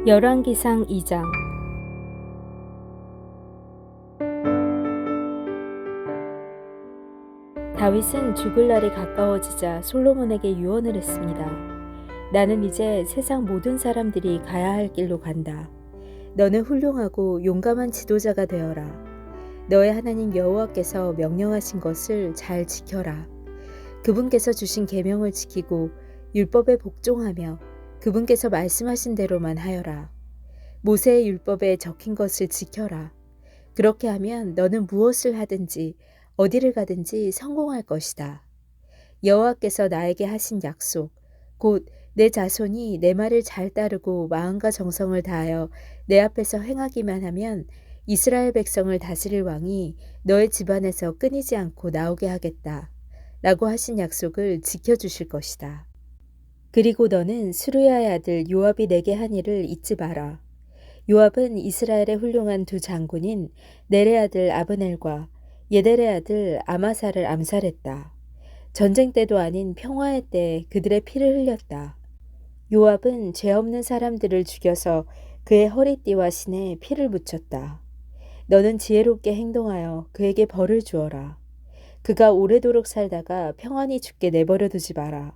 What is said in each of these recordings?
열왕기상 2장. 다윗은 죽을 날이 가까워지자 솔로몬에게 유언을 했습니다. 나는 이제 세상 모든 사람들이 가야 할 길로 간다. 너는 훌륭하고 용감한 지도자가 되어라. 너의 하나님 여호와께서 명령하신 것을 잘 지켜라. 그분께서 주신 계명을 지키고 율법에 복종하며 그분께서 말씀하신 대로만 하여라. 모세의 율법에 적힌 것을 지켜라. 그렇게 하면 너는 무엇을 하든지 어디를 가든지 성공할 것이다. 여호와께서 나에게 하신 약속, 곧 내 자손이 내 말을 잘 따르고 마음과 정성을 다하여 내 앞에서 행하기만 하면 이스라엘 백성을 다스릴 왕이 너의 집안에서 끊이지 않고 나오게 하겠다. 라고 하신 약속을 지켜주실 것이다. 그리고 너는 스루야의 아들 요압이 내게 한 일을 잊지 마라. 요압은 이스라엘의 훌륭한 두 장군인 넬의 아들 아브넬과 예델의 아들 아마사를 암살했다. 전쟁 때도 아닌 평화의 때에 그들의 피를 흘렸다. 요압은 죄 없는 사람들을 죽여서 그의 허리띠와 신에 피를 묻혔다. 너는 지혜롭게 행동하여 그에게 벌을 주어라. 그가 오래도록 살다가 평안히 죽게 내버려 두지 마라.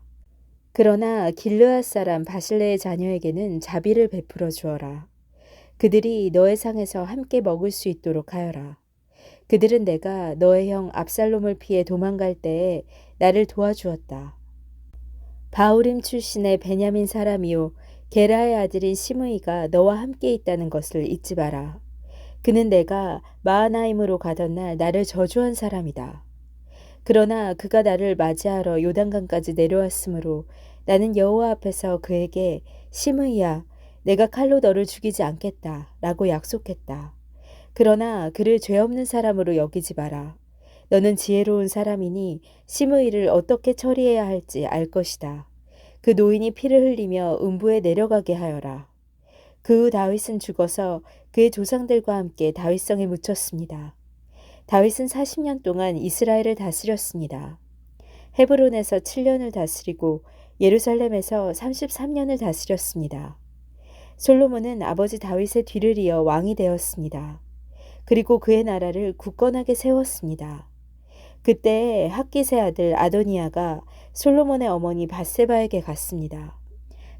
그러나 길르앗 사람 바실레의 자녀에게는 자비를 베풀어 주어라. 그들이 너의 상에서 함께 먹을 수 있도록 하여라. 그들은 내가 너의 형 압살롬을 피해 도망갈 때에 나를 도와주었다. 바후림 출신의 베냐민 사람이요 게라의 아들인 시므이가 너와 함께 있다는 것을 잊지 마라. 그는 내가 마하나임으로 가던 날 나를 저주한 사람이다. 그러나 그가 나를 맞이하러 요단강까지 내려왔으므로 나는 여호와 앞에서 그에게 시므이야, 내가 칼로 너를 죽이지 않겠다 라고 약속했다. 그러나 그를 죄 없는 사람으로 여기지 마라. 너는 지혜로운 사람이니 시므이를 어떻게 처리해야 할지 알 것이다. 그 노인이 피를 흘리며 음부에 내려가게 하여라. 그 후 다윗은 죽어서 그의 조상들과 함께 다윗성에 묻혔습니다. 다윗은 40년 동안 이스라엘을 다스렸습니다. 헤브론에서 7년을 다스리고 예루살렘에서 33년을 다스렸습니다. 솔로몬은 아버지 다윗의 뒤를 이어 왕이 되었습니다. 그리고 그의 나라를 굳건하게 세웠습니다. 그때 핫깃의 아들 아도니아가 솔로몬의 어머니 밧세바에게 갔습니다.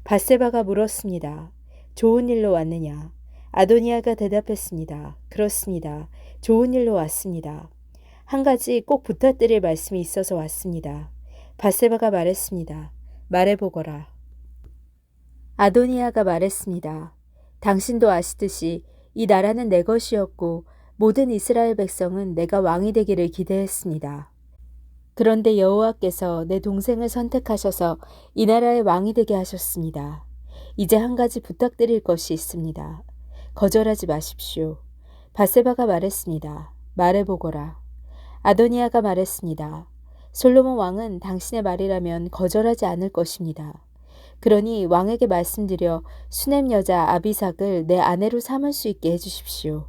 밧세바가 물었습니다. 좋은 일로 왔느냐? 아도니아가 대답했습니다. 그렇습니다. 좋은 일로 왔습니다. 한 가지 꼭 부탁드릴 말씀이 있어서 왔습니다. 밧세바가 말했습니다. 말해보거라. 아도니아가 말했습니다. 당신도 아시듯이 이 나라는 내 것이었고 모든 이스라엘 백성은 내가 왕이 되기를 기대했습니다. 그런데 여호와께서 내 동생을 선택하셔서 이 나라의 왕이 되게 하셨습니다. 이제 한 가지 부탁드릴 것이 있습니다. 거절하지 마십시오. 밧세바가 말했습니다. 말해보거라. 아도니아가 말했습니다. 솔로몬 왕은 당신의 말이라면 거절하지 않을 것입니다. 그러니 왕에게 말씀드려 수넴 여자 아비삭을 내 아내로 삼을 수 있게 해주십시오.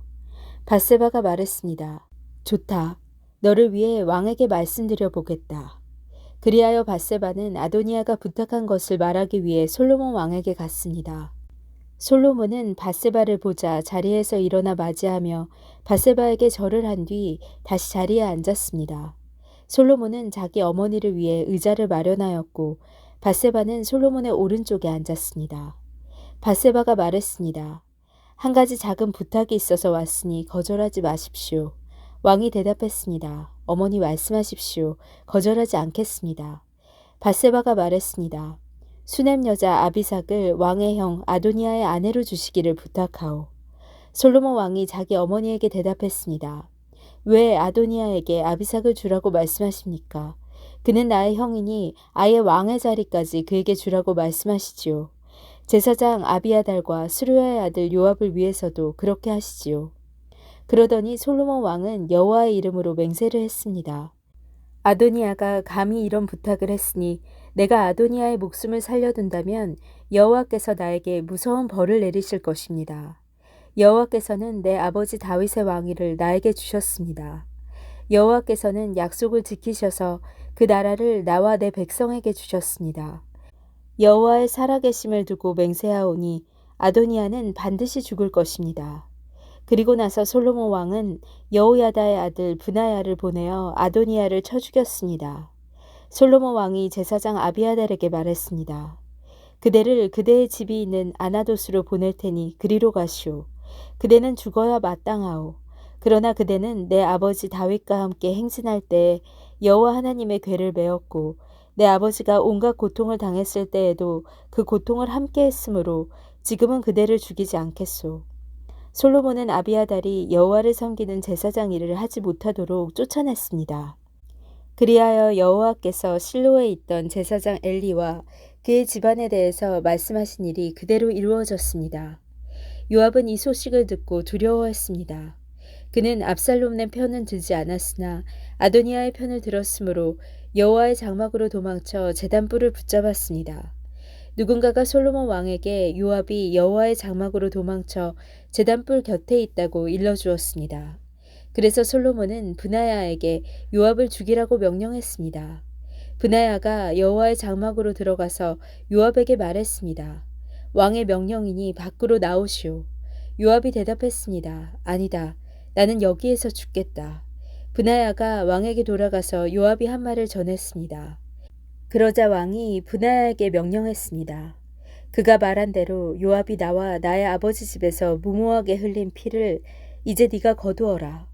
밧세바가 말했습니다. 좋다. 너를 위해 왕에게 말씀드려 보겠다. 그리하여 밧세바는 아도니아가 부탁한 것을 말하기 위해 솔로몬 왕에게 갔습니다. 솔로몬은 밧세바를 보자 자리에서 일어나 맞이하며 밧세바에게 절을 한 뒤 다시 자리에 앉았습니다. 솔로몬은 자기 어머니를 위해 의자를 마련하였고 밧세바는 솔로몬의 오른쪽에 앉았습니다. 밧세바가 말했습니다. 한 가지 작은 부탁이 있어서 왔으니 거절하지 마십시오. 왕이 대답했습니다. 어머니 말씀하십시오. 거절하지 않겠습니다. 밧세바가 말했습니다. 수넴 여자 아비삭을 왕의 형 아도니아의 아내로 주시기를 부탁하오. 솔로몬 왕이 자기 어머니에게 대답했습니다. 왜 아도니아에게 아비삭을 주라고 말씀하십니까? 그는 나의 형이니 아예 왕의 자리까지 그에게 주라고 말씀하시지요. 제사장 아비아달과 스루야의 아들 요압을 위해서도 그렇게 하시지요. 그러더니 솔로몬 왕은 여호와의 이름으로 맹세를 했습니다. 아도니아가 감히 이런 부탁을 했으니 내가 아도니아의 목숨을 살려둔다면 여호와께서 나에게 무서운 벌을 내리실 것입니다. 여호와께서는 내 아버지 다윗의 왕위를 나에게 주셨습니다. 여호와께서는 약속을 지키셔서 그 나라를 나와 내 백성에게 주셨습니다. 여호와의 살아계심을 두고 맹세하오니 아도니아는 반드시 죽을 것입니다. 그리고 나서 솔로몬 왕은 여호야다의 아들 브나야를 보내어 아도니아를 쳐 죽였습니다. 솔로몬 왕이 제사장 아비아달에게 말했습니다. 그대를 그대의 집이 있는 아나돗으로 보낼 테니 그리로 가시오. 그대는 죽어야 마땅하오. 그러나 그대는 내 아버지 다윗과 함께 행진할 때 여호와 하나님의 궤를 메었고 내 아버지가 온갖 고통을 당했을 때에도 그 고통을 함께 했으므로 지금은 그대를 죽이지 않겠소. 솔로몬은 아비아달이 여호와를 섬기는 제사장 일을 하지 못하도록 쫓아냈습니다. 그리하여 여호와께서 실로에 있던 제사장 엘리와 그의 집안에 대해서 말씀하신 일이 그대로 이루어졌습니다. 요압은 이 소식을 듣고 두려워했습니다. 그는 압살롬의 편은 들지 않았으나 아도니아의 편을 들었으므로 여호와의 장막으로 도망쳐 제단불을 붙잡았습니다. 누군가가 솔로몬 왕에게 요압이 여호와의 장막으로 도망쳐 제단불 곁에 있다고 일러주었습니다. 그래서 솔로몬은 브나야에게 요압을 죽이라고 명령했습니다. 브나야가 여호와의 장막으로 들어가서 요압에게 말했습니다. 왕의 명령이니 밖으로 나오시오. 요압이 대답했습니다. 아니다. 나는 여기에서 죽겠다. 브나야가 왕에게 돌아가서 요압이 한 말을 전했습니다. 그러자 왕이 브나야에게 명령했습니다. 그가 말한 대로 요압이 나와 나의 아버지 집에서 무모하게 흘린 피를 이제 네가 거두어라.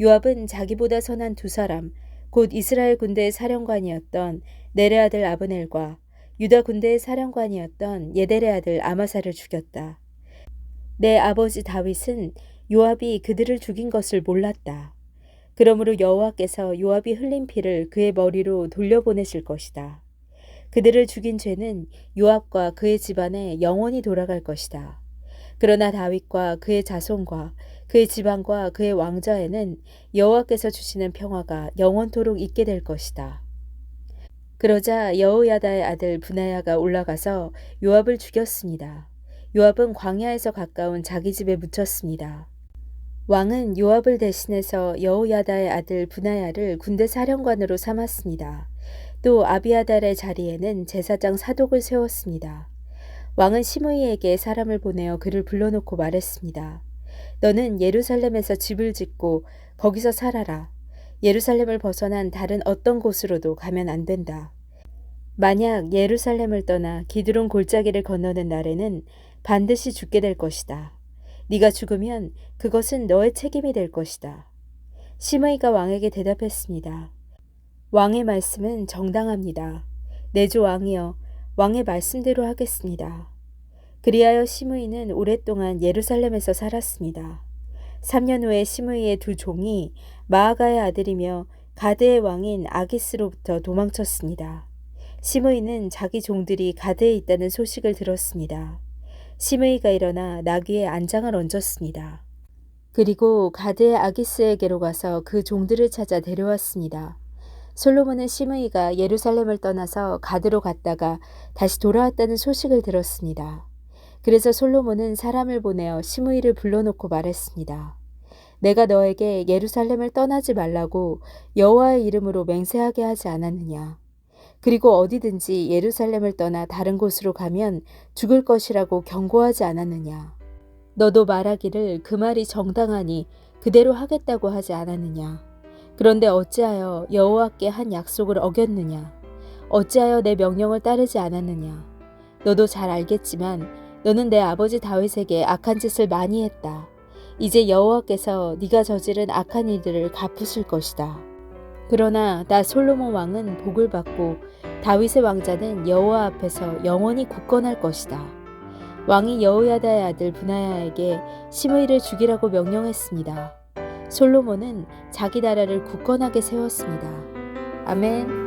요압은 자기보다 선한 두 사람, 곧 이스라엘 군대의 사령관이었던 넬의 아들 아브넬과 유다 군대의 사령관이었던 예델의 아들 아마사를 죽였다. 내 아버지 다윗은 요압이 그들을 죽인 것을 몰랐다. 그러므로 여호와께서 요압이 흘린 피를 그의 머리로 돌려보내실 것이다. 그들을 죽인 죄는 요압과 그의 집안에 영원히 돌아갈 것이다. 그러나 다윗과 그의 자손과 그의 집안과 그의 왕좌에는 여호와께서 주시는 평화가 영원토록 있게 될 것이다. 그러자 여호야다의 아들 브나야가 올라가서 요압을 죽였습니다. 요압은 광야에서 가까운 자기 집에 묻혔습니다. 왕은 요압을 대신해서 여호야다의 아들 브나야를 군대 사령관으로 삼았습니다. 또 아비아달의 자리에는 제사장 사독을 세웠습니다. 왕은 시므이에게 사람을 보내어 그를 불러놓고 말했습니다. 너는 예루살렘에서 집을 짓고 거기서 살아라. 예루살렘을 벗어난 다른 어떤 곳으로도 가면 안 된다. 만약 예루살렘을 떠나 기드론 골짜기를 건너는 날에는 반드시 죽게 될 것이다. 네가 죽으면 그것은 너의 책임이 될 것이다. 시므이가 왕에게 대답했습니다. 왕의 말씀은 정당합니다. 내주 왕이여, 왕의 말씀대로 하겠습니다. 그리하여 시므이는 오랫동안 예루살렘에서 살았습니다. 3년 후에 시므이의 두 종이 마아가의 아들이며 가드의 왕인 아기스로부터 도망쳤습니다. 시므이는 자기 종들이 가드에 있다는 소식을 들었습니다. 시므이가 일어나 나귀에 안장을 얹었습니다. 그리고 가드의 아기스에게로 가서 그 종들을 찾아 데려왔습니다. 솔로몬은 시므이가 예루살렘을 떠나서 가드로 갔다가 다시 돌아왔다는 소식을 들었습니다. 그래서 솔로몬은 사람을 보내어 시므이를 불러놓고 말했습니다. 내가 너에게 예루살렘을 떠나지 말라고 여호와의 이름으로 맹세하게 하지 않았느냐. 그리고 어디든지 예루살렘을 떠나 다른 곳으로 가면 죽을 것이라고 경고하지 않았느냐. 너도 말하기를 그 말이 정당하니 그대로 하겠다고 하지 않았느냐. 그런데 어찌하여 여호와께 한 약속을 어겼느냐. 어찌하여 내 명령을 따르지 않았느냐. 너도 잘 알겠지만 너는 내 아버지 다윗에게 악한 짓을 많이 했다. 이제 여호와께서 네가 저지른 악한 일들을 갚으실 것이다. 그러나 나 솔로몬 왕은 복을 받고 다윗의 왕자는 여호와 앞에서 영원히 굳건할 것이다. 왕이 여호야다의 아들 브나야에게 시므이를 죽이라고 명령했습니다. 솔로몬은 자기 나라를 굳건하게 세웠습니다. 아멘.